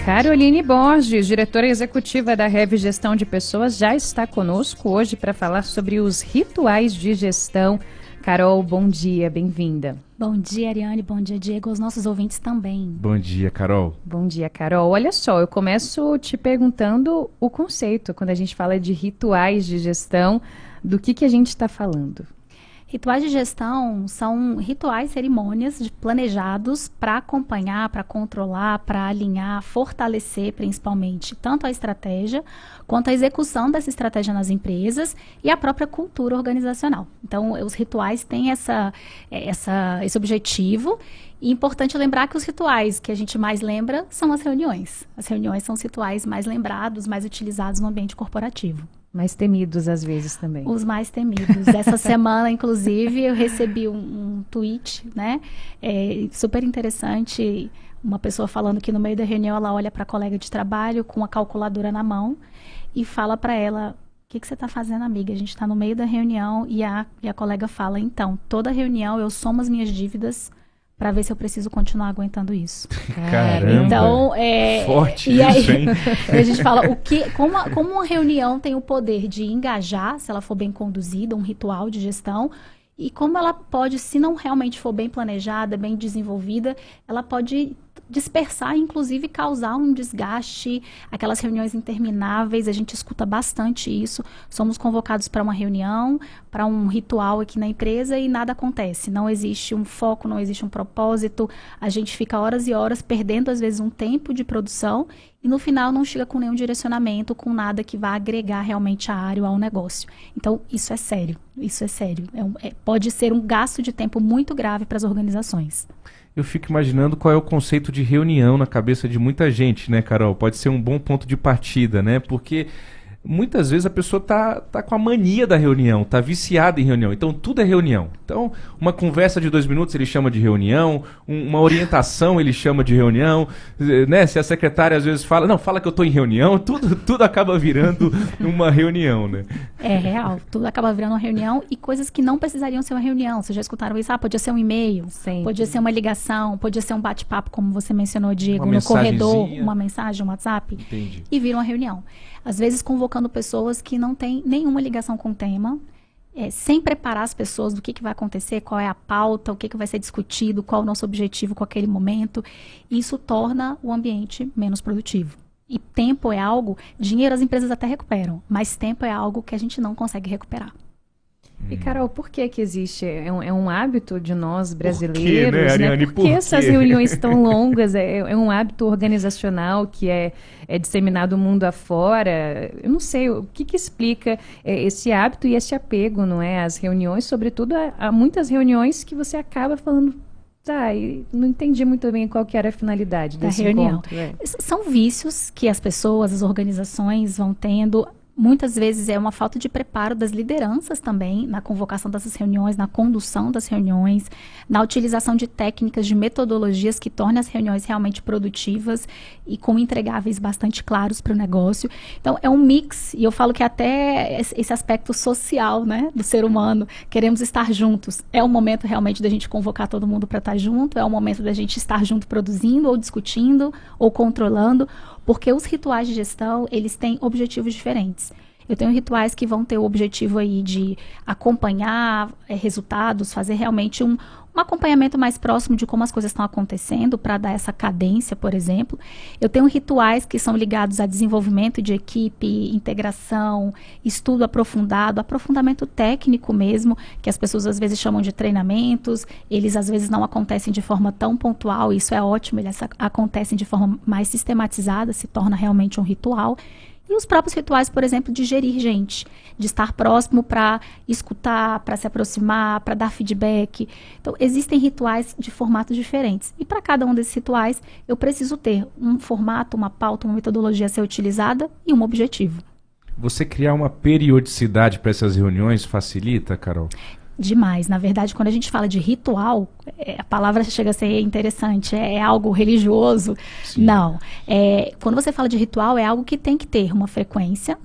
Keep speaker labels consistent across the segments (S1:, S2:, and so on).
S1: Caroline Borges, diretora executiva da Rev Gestão de Pessoas, já está conosco hoje para falar sobre os rituais de gestão. Carol, bom dia, bem-vinda.
S2: Bom dia, Ariane, bom dia, Diego, aos nossos ouvintes também.
S3: Bom dia, Carol.
S1: Bom dia, Carol. Olha só, eu começo te perguntando o conceito, quando a gente fala de rituais de gestão, do que a gente está falando?
S2: Rituais de gestão são rituais, cerimônias planejados para acompanhar, para controlar, para alinhar, fortalecer principalmente tanto a estratégia quanto a execução dessa estratégia nas empresas e a própria cultura organizacional. Então, os rituais têm esse objetivo. E é importante lembrar que os rituais que a gente mais lembra são as reuniões. As reuniões são os rituais mais lembrados, mais utilizados no ambiente corporativo.
S1: Mais temidos às vezes também.
S2: Os mais temidos. Essa semana, inclusive, eu recebi um tweet, né? Super interessante. Uma pessoa falando que no meio da reunião ela olha para a colega de trabalho com a calculadora na mão e fala para ela: o que você está fazendo, amiga? A gente está no meio da reunião e a colega fala: então, toda reunião eu somo as minhas dívidas para ver se eu preciso continuar aguentando isso.
S3: Caramba!
S2: Então,
S3: forte
S2: e aí,
S3: isso, hein?
S2: a gente fala, como uma reunião tem o poder de engajar, se ela for bem conduzida, um ritual de gestão, e como ela pode, se não realmente for bem planejada, bem desenvolvida, ela pode dispersar, inclusive causar um desgaste, aquelas reuniões intermináveis. A gente escuta bastante isso. Somos convocados para uma reunião, para um ritual aqui na empresa e nada acontece. Não existe um foco, não existe um propósito. A gente fica horas e horas perdendo, às vezes, um tempo de produção e no final não chega com nenhum direcionamento, com nada que vá agregar realmente à área ou ao negócio. Então, isso é sério. Isso é sério. Pode ser um gasto de tempo muito grave para as organizações.
S3: Eu fico imaginando qual é o conceito de reunião na cabeça de muita gente, né, Carol? Pode ser um bom ponto de partida, né? Porque muitas vezes a pessoa tá com a mania da reunião, tá viciada em reunião. Então, tudo é reunião. Então, uma conversa de 2 minutos ele chama de reunião, uma orientação ele chama de reunião, né? Se a secretária às vezes fala, não, fala que eu tô em reunião, tudo acaba virando uma reunião, né?
S2: É real, tudo acaba virando uma reunião e coisas que não precisariam ser uma reunião. Vocês já escutaram isso? Podia ser um e-mail, podia ser uma ligação, podia ser um bate-papo, como você mencionou, Diego, no corredor, uma mensagem, um WhatsApp.
S3: Entendi.
S2: E vira uma reunião. Às vezes convocando pessoas que não têm nenhuma ligação com o tema, sem preparar as pessoas do que vai acontecer, qual é a pauta, o que vai ser discutido, qual é o nosso objetivo com aquele momento. Isso torna o ambiente menos produtivo. E tempo é algo, dinheiro as empresas até recuperam, mas tempo é algo que a gente não consegue recuperar.
S1: E, Carol, por que existe? É um hábito de nós brasileiros,
S3: por quê, né, Ariane?
S1: Por que essas reuniões tão longas? É um hábito organizacional que é disseminado mundo afora? Eu não sei, o que explica esse hábito e esse apego, não é? Às reuniões, sobretudo há muitas reuniões que você acaba falando, não entendi muito bem qual que era a finalidade desse
S2: reunião.
S1: Encontro.
S2: São vícios que as pessoas, as organizações vão tendo. Muitas vezes é uma falta de preparo das lideranças também, na convocação dessas reuniões, na condução das reuniões, na utilização de técnicas, de metodologias que tornem as reuniões realmente produtivas e com entregáveis bastante claros para o negócio. Então, é um mix, e eu falo que até esse aspecto social, né, do ser humano, queremos estar juntos. É o momento realmente da gente convocar todo mundo para estar junto, é o momento da gente estar junto produzindo, ou discutindo, ou controlando, porque os rituais de gestão, eles têm objetivos diferentes. Eu tenho rituais que vão ter o objetivo aí de acompanhar resultados, fazer realmente um acompanhamento mais próximo de como as coisas estão acontecendo, para dar essa cadência, por exemplo. Eu tenho rituais que são ligados a desenvolvimento de equipe, integração, estudo aprofundado, aprofundamento técnico mesmo, que as pessoas às vezes chamam de treinamentos. Eles às vezes não acontecem de forma tão pontual, isso é ótimo, eles acontecem de forma mais sistematizada, se torna realmente um ritual. E os próprios rituais, por exemplo, de gerir gente, de estar próximo para escutar, para se aproximar, para dar feedback. Então, existem rituais de formatos diferentes. E para cada um desses rituais, eu preciso ter um formato, uma pauta, uma metodologia a ser utilizada e um objetivo.
S3: Você criar uma periodicidade para essas reuniões facilita, Carol?
S2: Demais. Na verdade, quando a gente fala de ritual, a palavra chega a ser interessante, é algo religioso. Sim. Não. Quando você fala de ritual, é algo que tem que ter uma frequência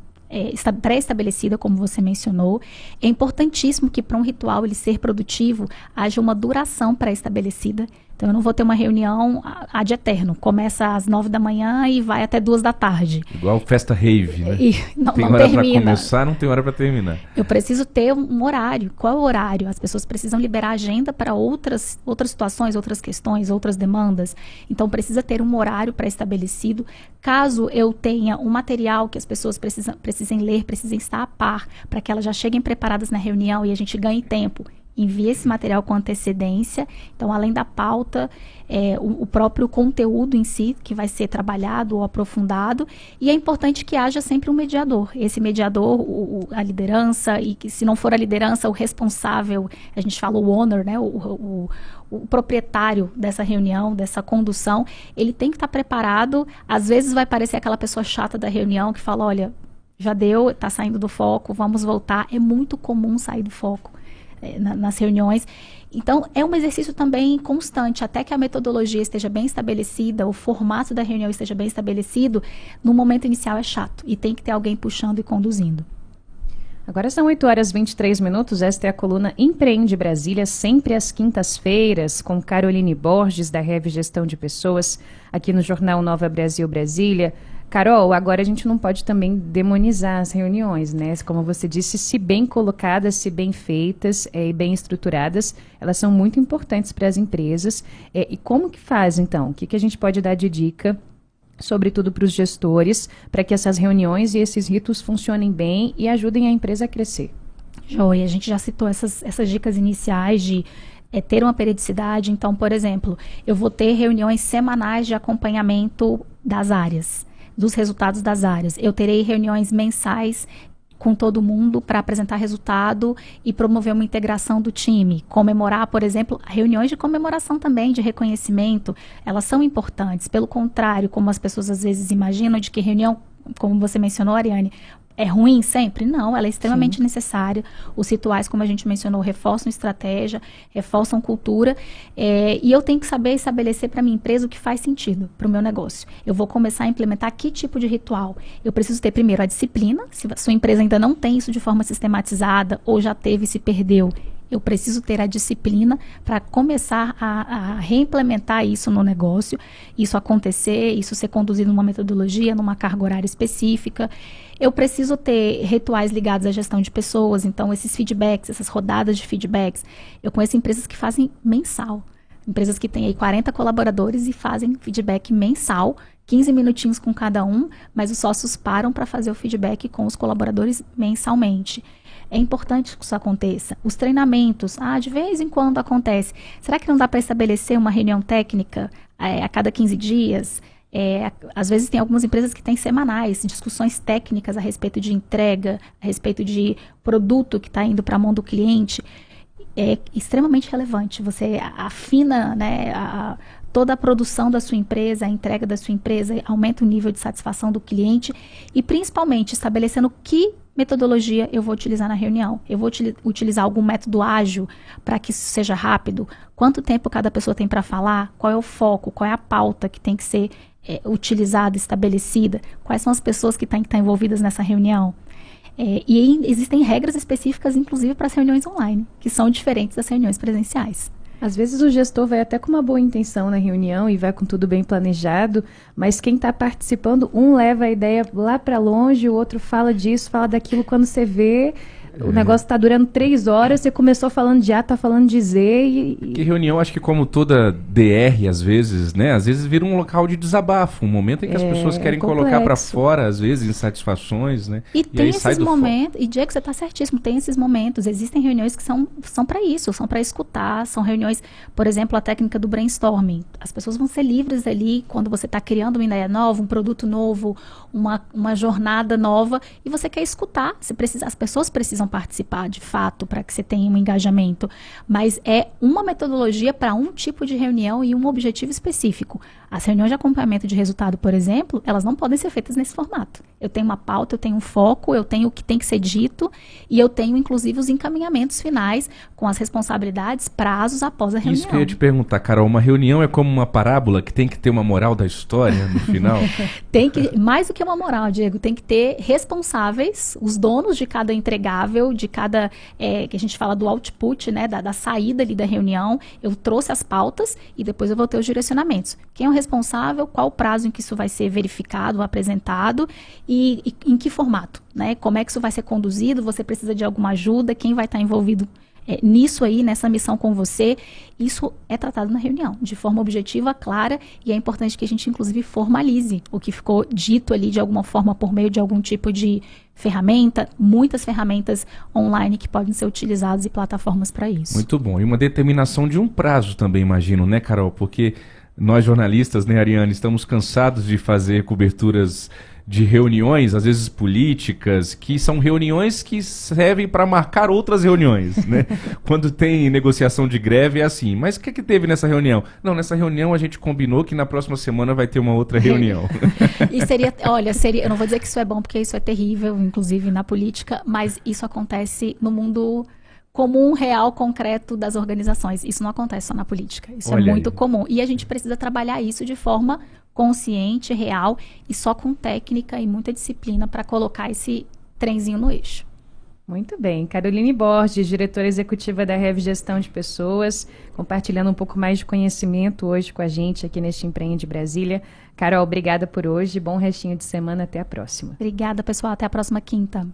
S2: pré-estabelecida, como você mencionou. É importantíssimo que para um ritual ele ser produtivo, haja uma duração pré-estabelecida. Então, eu não vou ter uma reunião ad eterno. Começa às 9 da manhã e vai até 2 da tarde.
S3: Igual festa rave, né?
S2: E não
S3: tem hora para
S2: termina.
S3: começar, não tem hora para terminar.
S2: Eu preciso ter um horário. Qual é o horário? As pessoas precisam liberar agenda para outras situações, outras questões, outras demandas. Então, precisa ter um horário pré-estabelecido. Caso eu tenha um material que as pessoas precisem ler, precisem estar a par, para que elas já cheguem preparadas na reunião e a gente ganhe tempo. Envie esse material com antecedência. Então, além da pauta, o próprio conteúdo em si, que vai ser trabalhado ou aprofundado. E é importante que haja sempre um mediador. Esse mediador, a liderança, e que, se não for a liderança, o responsável, a gente fala o owner, né? O proprietário dessa reunião, dessa condução, ele tem que estar preparado. Às vezes vai parecer aquela pessoa chata da reunião que fala, olha, já deu, está saindo do foco, vamos voltar. É muito comum sair do foco nas reuniões. Então, é um exercício também constante, até que a metodologia esteja bem estabelecida, o formato da reunião esteja bem estabelecido, no momento inicial é chato, e tem que ter alguém puxando e conduzindo.
S1: Agora são 8h23, esta é a coluna Empreende Brasília, sempre às quintas-feiras, com Caroline Borges, da Rev Gestão de Pessoas, aqui no Jornal Nova Brasil Brasília. Carol, agora a gente não pode também demonizar as reuniões, né? Como você disse, se bem colocadas, se bem feitas e bem estruturadas, elas são muito importantes para as empresas. E como que faz, então? O que a gente pode dar de dica, sobretudo para os gestores, para que essas reuniões e esses ritos funcionem bem e ajudem a empresa a crescer?
S2: Joia, a gente já citou essas dicas iniciais de ter uma periodicidade. Então, por exemplo, eu vou ter reuniões semanais de acompanhamento das áreas, dos resultados das áreas. Eu terei reuniões mensais com todo mundo para apresentar resultado e promover uma integração do time. Comemorar, por exemplo, reuniões de comemoração também, de reconhecimento, elas são importantes. Pelo contrário, como as pessoas às vezes imaginam, de que reunião, como você mencionou, Ariane, é ruim sempre? Não, ela é extremamente necessária. Os rituais, como a gente mencionou, reforçam estratégia, reforçam cultura, e eu tenho que saber estabelecer para a minha empresa o que faz sentido para o meu negócio. Eu vou começar a implementar que tipo de ritual? Eu preciso ter primeiro a disciplina. Se a sua empresa ainda não tem isso de forma sistematizada, ou já teve e se perdeu, eu preciso ter a disciplina para começar a reimplementar isso no negócio, isso acontecer, isso ser conduzido numa metodologia, numa carga horária específica. Eu preciso ter rituais ligados à gestão de pessoas, então esses feedbacks, essas rodadas de feedbacks. Eu conheço empresas que fazem mensal, empresas que têm aí 40 colaboradores e fazem feedback mensal, 15 minutinhos com cada um, mas os sócios param para fazer o feedback com os colaboradores mensalmente. É importante que isso aconteça. Os treinamentos, de vez em quando acontece. Será que não dá para estabelecer uma reunião técnica a cada 15 dias? Às vezes tem algumas empresas que têm semanais, discussões técnicas a respeito de entrega, a respeito de produto que está indo para a mão do cliente. É extremamente relevante. Você afina, né, toda a produção da sua empresa, a entrega da sua empresa, aumenta o nível de satisfação do cliente e, principalmente, estabelecendo que metodologia eu vou utilizar na reunião. Eu vou utilizar algum método ágil para que isso seja rápido? Quanto tempo cada pessoa tem para falar? Qual é o foco? Qual é a pauta que tem que ser utilizada, estabelecida? Quais são as pessoas que têm que estar envolvidas nessa reunião? E existem regras específicas, inclusive, para as reuniões online, que são diferentes das reuniões presenciais.
S1: Às vezes o gestor vai até com uma boa intenção na reunião e vai com tudo bem planejado, mas quem está participando, um leva a ideia lá para longe, o outro fala disso, fala daquilo. Quando você vê, o negócio está durando 3 horas, você começou falando de A, está falando de Z.
S3: Que reunião, acho que como toda DR, às vezes, né? Às vezes vira um local de desabafo, um momento em que as pessoas querem colocar para fora, às vezes, insatisfações, né?
S2: E tem esses momentos, e Diego, você está certíssimo, tem esses momentos. Existem reuniões que são para isso, são para escutar, são reuniões, por exemplo, a técnica do brainstorming. As pessoas vão ser livres ali quando você está criando uma ideia nova, um produto novo, uma jornada nova, e você quer escutar. As pessoas precisam participar de fato para que você tenha um engajamento, mas é uma metodologia para um tipo de reunião e um objetivo específico. As reuniões de acompanhamento de resultado, por exemplo, elas não podem ser feitas nesse formato. Eu tenho uma pauta, eu tenho um foco, eu tenho o que tem que ser dito e eu tenho, inclusive, os encaminhamentos finais com as responsabilidades, prazos após a reunião.
S3: Isso que eu ia te perguntar, Carol, uma reunião é como uma parábola que tem que ter uma moral da história no final?
S2: Tem que, mais do que uma moral, Diego, tem que ter responsáveis, os donos de cada entregável, de cada, que a gente fala do output, né, da saída ali da reunião. Eu trouxe as pautas e depois eu vou ter os direcionamentos. Quem é o responsável, qual o prazo em que isso vai ser verificado, apresentado e em que formato, né? Como é que isso vai ser conduzido, você precisa de alguma ajuda, quem vai estar envolvido nisso aí, nessa missão com você. Isso é tratado na reunião, de forma objetiva, clara, e é importante que a gente, inclusive, formalize o que ficou dito ali de alguma forma por meio de algum tipo de ferramenta, muitas ferramentas online que podem ser utilizadas e plataformas para isso.
S3: Muito bom. E uma determinação de um prazo também, imagino, né, Carol? Porque nós jornalistas, né, Ariane, estamos cansados de fazer coberturas de reuniões, às vezes políticas, que são reuniões que servem para marcar outras reuniões, né? Quando tem negociação de greve é assim, mas o que teve nessa reunião? Não, nessa reunião a gente combinou que na próxima semana vai ter uma outra reunião.
S2: E seria, eu não vou dizer que isso é bom, porque isso é terrível, inclusive na política, mas isso acontece no mundo comum, real, concreto das organizações. Isso não acontece só na política, isso
S3: Olha
S2: é muito
S3: aí.
S2: comum. E a gente precisa trabalhar isso de forma consciente, real e só com técnica e muita disciplina para colocar esse trenzinho no eixo.
S1: Muito bem. Caroline Borges, diretora executiva da Rev Gestão de Pessoas, compartilhando um pouco mais de conhecimento hoje com a gente aqui neste Empreende Brasília. Carol, obrigada por hoje. Bom restinho de semana. Até a próxima.
S2: Obrigada, pessoal. Até a próxima quinta.